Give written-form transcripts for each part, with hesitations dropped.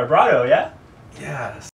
Vibrato, yeah? Yes.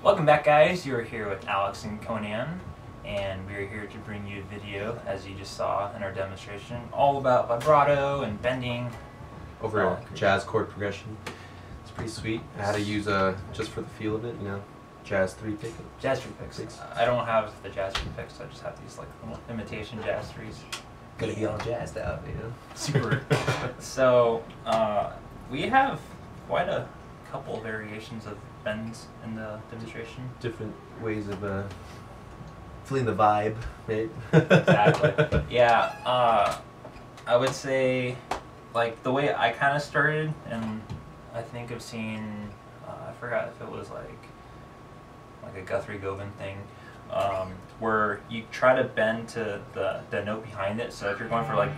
Welcome back, guys. You're here with Alex and Conan, and we're here to bring you a video, as you just saw in our demonstration, all about vibrato and bending. Over a jazz chord progression. It's pretty sweet. I had to use just for the feel of it, you know, jazz 3 pick. Jazz 3 picks. I don't have the jazz 3 picks. I just have these like little imitation jazz 3s. Gotta be all jazzed out, you know. Super. So we have quite a couple of variations of bends in the demonstration. Different ways of feeling the vibe, right? Exactly. Yeah. I would say, like, the way I kind of started, and I think I've seen, I forgot if it was like a Guthrie Govan thing, where you try to bend to the note behind it. So if you're going for like,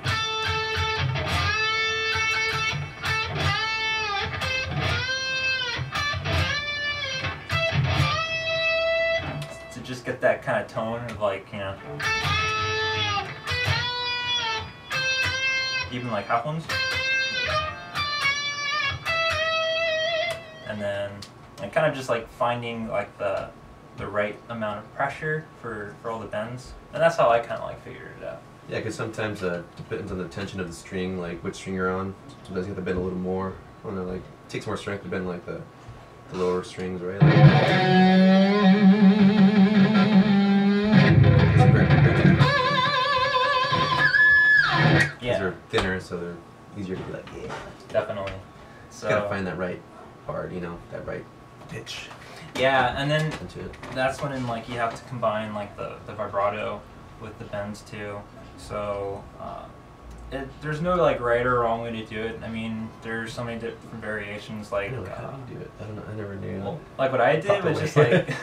to just get that kind of tone of, like, you know, even like half ones, and then like kind of just like finding like the right amount of pressure for all the bends, and that's how I kind of like figured it out. Yeah, because sometimes it depends on the tension of the string, like which string you're on. Sometimes you have to bend a little more. I don't know, like it takes more strength to bend like the lower strings, right? Like, yeah, they're thinner, so they're easier to be like, yeah. Definitely. So You gotta find that right part, you know, that right pitch. Yeah, and then into it. that's when like you have to combine like the vibrato with the bends too. So there's no like right or wrong way to do it. I mean, there's so many different variations. Like, really, how do you do it? I don't know. I never knew. Well, like what I did was just like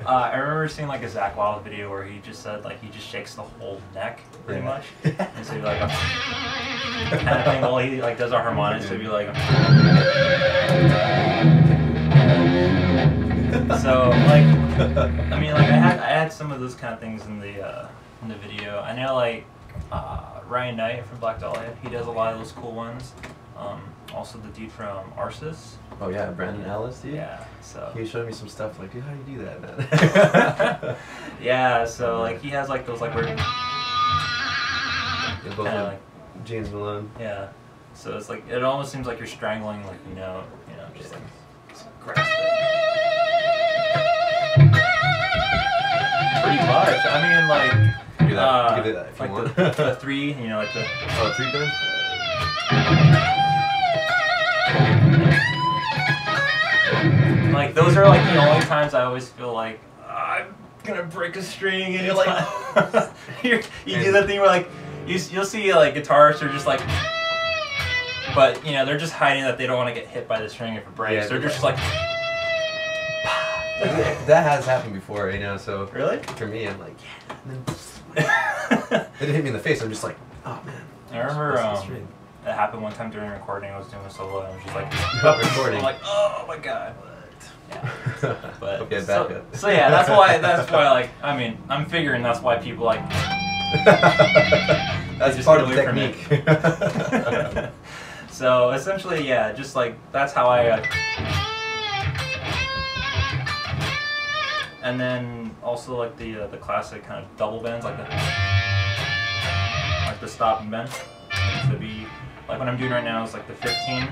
I remember seeing like a Zach Wild video where he just said like he just shakes the whole neck pretty much, and so he'd be like kind of thing. Well, he like does our harmonics, so he'd be like. So like, I mean, like I had some of those kind of things in the video. I know like Ryan Knight from Black Dahlia, he does a lot of those cool ones. Also the dude from Arsis. Oh yeah, Brandon Ellis, dude. Yeah. So he showed me some stuff like, dude, how do you do that, man? Yeah. So like he has like those like weird. Kind of like James Malone. Yeah. So it's like it almost seems like you're strangling like a note, you know, just like grasp it. Pretty much. I mean, like. Do that. Give it that if like you want. the 3, you know, like the. Oh, 3 bend. Like those are like the only times I always feel like I'm gonna break a string, and you're like, you do that thing where like you'll see like guitarists are just like, but you know they're just hiding that they don't want to get hit by the string if it breaks. Yeah, they're just like. That has happened before, you know. So really, for me, I'm like, yeah. It hit me in the face. I'm just like, oh man. I remember that happened one time during recording. I was doing a solo, and I was just like, recording. I'm like, oh my god. Yeah. But okay, so, back up. so yeah, that's why like I mean I'm figuring that's why people like. That's just part of the get away technique. So essentially, yeah, just like that's how I. And then also like the classic kind of double bends, like the stop and bend. So it'd be like what I'm doing right now is like the 15,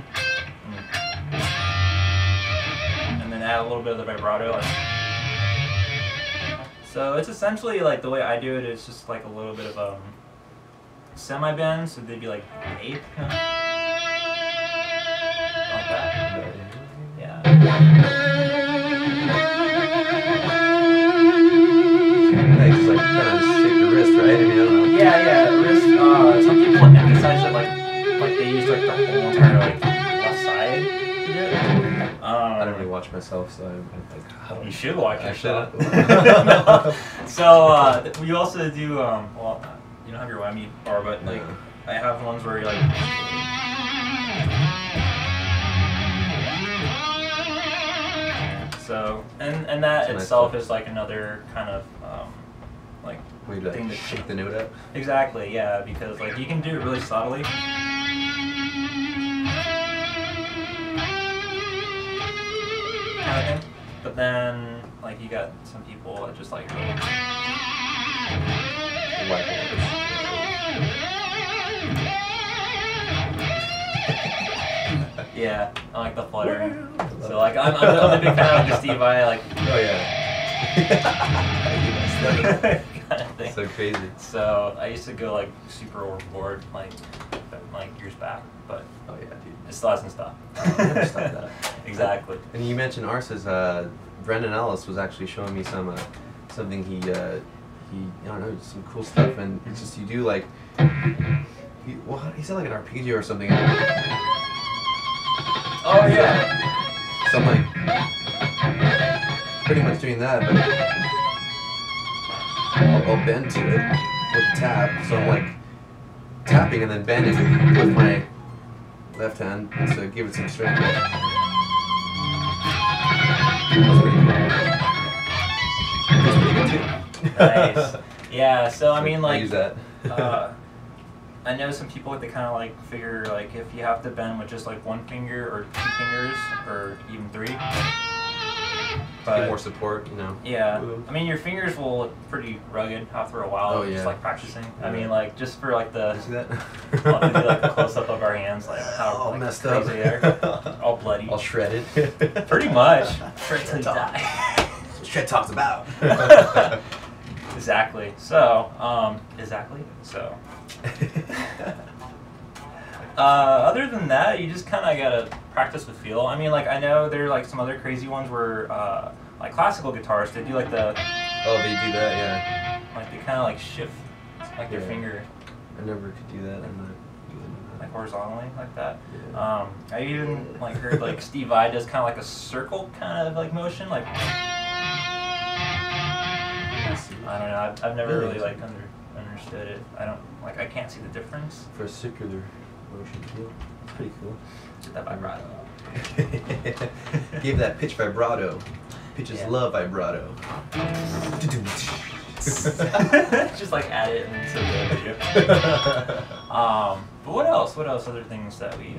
and then add a little bit of the vibrato. Like, so it's essentially like the way I do it is just like a little bit of semi bend, so they'd be like 8, like that. Yeah. Just like kind of shake your wrist, right? I mean, I don't know. Yeah, wrist. Some people emphasize it like they use like the whole entire like left side to do it. I don't really watch myself, so I'm like, how You should watch I yourself. should. So we also do well, you don't have your whammy bar, but like I have ones where you're like. So and that That's itself nice is like another kind of like Where you thing like to shake the note up. exactly, yeah, because like you can do it really subtly. Kind of thing. But then like you got some people that just like really yeah, I like the fluttering. So like I'm a big fan of the Steve Vai like Oh yeah. kind of thing. So crazy. So I used to go like super overboard like years back, but Oh yeah, dude. it still hasn't stopped. Never stop that. Exactly. And you mentioned Arce's. Brendan Ellis was actually showing me some something he I don't know, some cool stuff, and it's just you do like he said like an arpeggio or something. Oh yeah. So I'm like pretty much doing that, but I'll bend to it with the tap. So I'm like tapping and then bending with my left hand to give it some strength. That's pretty cool. That's pretty good too. Nice. Yeah. So I mean, I like, use that. I know some people they kind of like figure like if you have to bend with just like one finger or 2 fingers or even 3. But Get more support, you know. yeah, I mean your fingers will look pretty rugged after a while. Oh, Just yeah. like practicing. I Yeah. mean, like just for like the. You see that? I'll do like a close up of our hands, like how all like, messed crazy up. they are, all bloody. All shredded. Pretty much. Shred till you Talk. die. That's what shred talk's about. Exactly. So, exactly. So. Other than that, you just kind of gotta practice with feel. I mean, like I know there are like some other crazy ones where, like classical guitarists, they do like the. Oh, they do that, yeah. Like they kind of like shift, like their Yeah. finger. I never could do that. I'm not good at Like horizontally, like that. Yeah. I even like heard like Steve Vai does kind of like a circle kind of like motion, like. I don't know. I've never really like understood it. I can't see the difference. For a circular motion, yeah. It's pretty cool. Get that vibrato. Give that pitch vibrato. Pitches Yeah. love vibrato. Just like add it into the video. But what else? What else? Other things that we.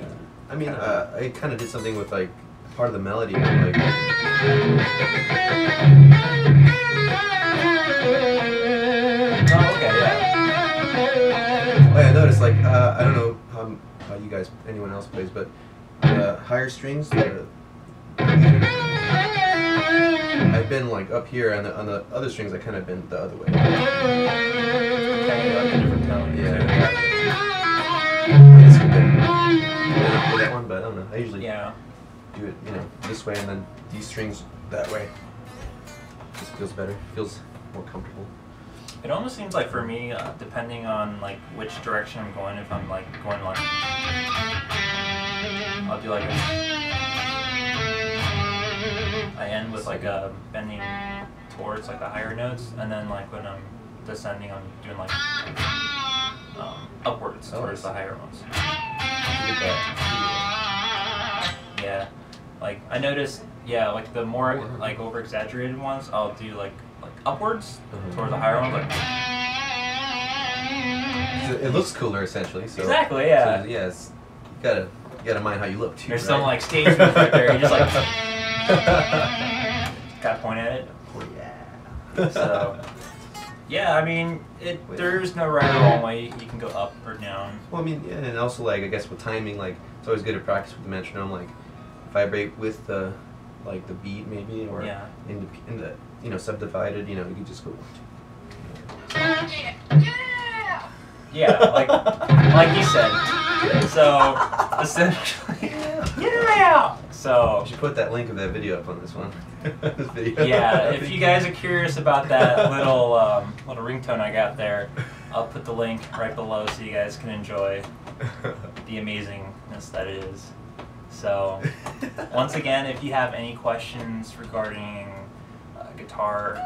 I mean, I kind of did something with like part of the melody, like. Oh, okay, yeah. Oh, yeah, I noticed, like, I don't know how you guys, anyone else plays, but higher strings, I've been like up here, and on the other strings, I kind of been the other way. Kind of like a different tone. Yeah. I guess I've been up for that one, but I don't know. I usually do it, you know, this way, and then these strings that way. Just feels better. Feels more comfortable. It almost seems like for me, depending on like which direction I'm going, if I'm like going like, I'll do like I end with like a bending towards like the higher notes, and then like when I'm descending, I'm doing like upwards towards the higher ones. You get that. Yeah. Like I noticed, yeah, like the more like over exaggerated ones, I'll do like upwards towards the higher ones. Like so it looks cooler essentially. So exactly, yeah. So, yeah, you gotta mind how you look too. There's right? some like stage moves right there. You just like gotta point at it. Oh yeah. So yeah, I mean, there's no right or wrong way. You can go up or down. Well, I mean, yeah, and also like I guess with timing, like it's always good to practice with the metronome. Like vibrate with the like the beat maybe, or in the you know subdivided. You know, you can just go. Yeah, like you said. So essentially, yeah. So you should put that link of that video up on this one. This video. Yeah, if you guys are curious about that little ringtone I got there, I'll put the link right below so you guys can enjoy the amazingness that it is. So once again, if you have any questions regarding guitar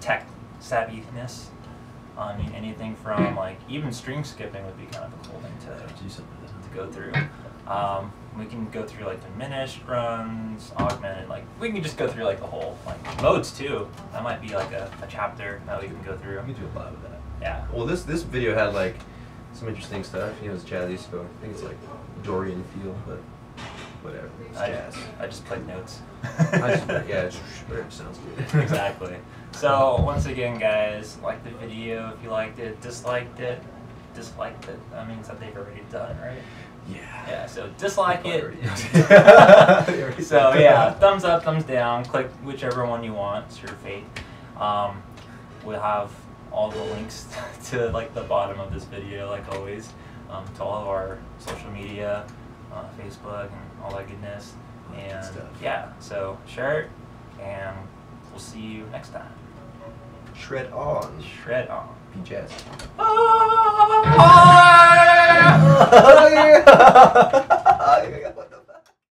tech savviness, I mean anything from like even string skipping would be kind of a cool thing to go through. We can go through like diminished runs, augmented, like we can just go through like the whole like modes too. That might be like a chapter that we can go through. We do a lot of that. Yeah. Well, this video had like some interesting stuff. You know, it's jazzy, so I think it's like Dorian feel, but whatever. It's jazz. I just played notes. Yeah, it sounds good. Exactly. So once again, guys, like the video if you liked it, disliked it. That means that they've already done it, right? Yeah. Yeah. So dislike it. So yeah, thumbs up, thumbs down. Click whichever one you want. It's your fate. We'll have all the links to like the bottom of this video, like always, to all of our social media, Facebook, and all that goodness. And yeah, so share it, and we'll see you next time. Shred on. Shred on. Be jazzy. Ah!